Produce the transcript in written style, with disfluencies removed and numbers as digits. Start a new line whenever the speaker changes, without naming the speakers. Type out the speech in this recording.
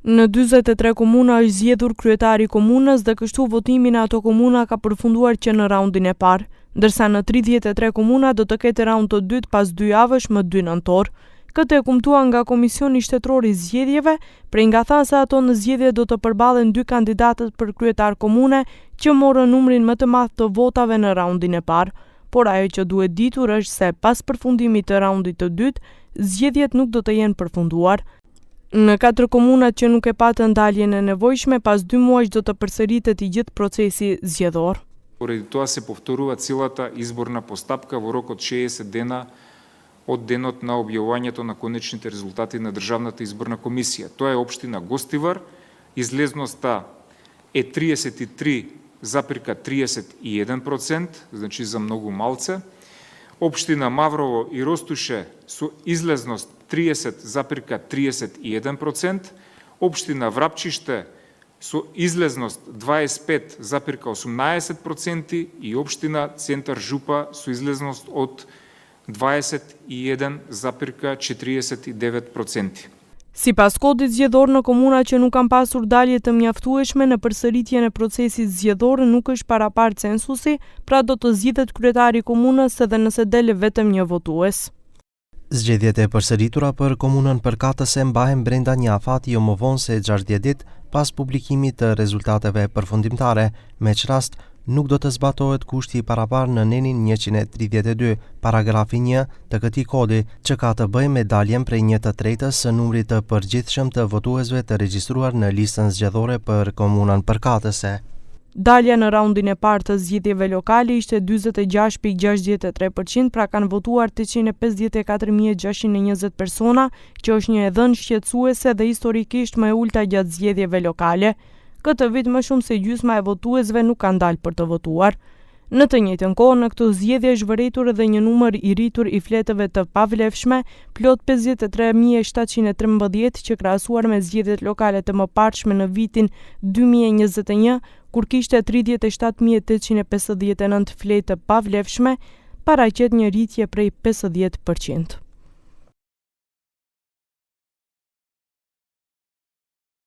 Në 43 komuna është zgjedhur kryetari i komunës dhe kështu votimi në ato komuna ka përfunduar që në raundin e parë, ndërsa në 33 komuna do të ketë raund të dytë pas 2 javësh më 2 nëntor. Këtë e kumtuan nga Komisioni Shtetëror i Zgjedhjeve, prej nga tha se ato në zgjedhje do të përballen 2 kandidatët për kryetar komune që morën numrin më të madh të votave në raundin e parë, por ajo që duhet ditur është se pas përfundimit të raundit të dytë, zgjedhjet nuk do të jenë përfunduar. Në 4 komunat që nuk e patën ndaljen e nevojshme, pas 2 muajsh do të përsëritet i gjithë procesi zgjedhor.
Поради тоа се повторува целата изборна постапка во рок од 60 дена од денот на објавувањето на конечните резултати на Државната изборна комисија. Тоа е општина Гостивар, излезноста е 33,31%, значи за многу малце. Општина Маврово и Ростуше со излезност 30,31%, општина Врапчиште со излезност 25,18% и општина Центар Жупа со излезност од 21,49%.
Sipas kodit zgjedhor në komuna që nuk kanë pasur dalje të mjaftueshme në përsëritjen e procesit zgjedhor nuk është parapar censusi, pra do të zgjidhet kryetari i komunës edhe nëse del vetëm një votues.
Zgjedhjet e përsëritura për komunën përkatëse mbahen brenda një afati jo më vonë se 60 ditë pas publikimit të rezultateve përfundimtare, meqrast nuk do të zbatohet kushti i parapar në nenin 132, paragrafi 1 të këtij kodi, që ka të bëjë me daljen prej 1/3 së numrit të përgjithshëm të votuesve të regjistruar në listën zgjedhore për komunën përkatëse.
Dalja në raundin e parë të zgjedhjeve lokale ishte 46,63%, pra kanë votuar 854.620 persona, që është një dhënë shqetësuese dhe historikisht më e ulta gjatë zgjedhjeve lokale. Këtë vit më shumë se gjysma e votuesve nuk kanë dalë për të votuar. Në të njëjtën kohë, në këto zgjedhje është vërejtur edhe një numër i rritur i fletëve të pavlefshme, plot 53.713, që krahasuar me zgjedhjet lokale të mëparshme në vitin 2021, kur kishte 37.859 fletë të pavlefshme, paraqet një rritje prej 50%.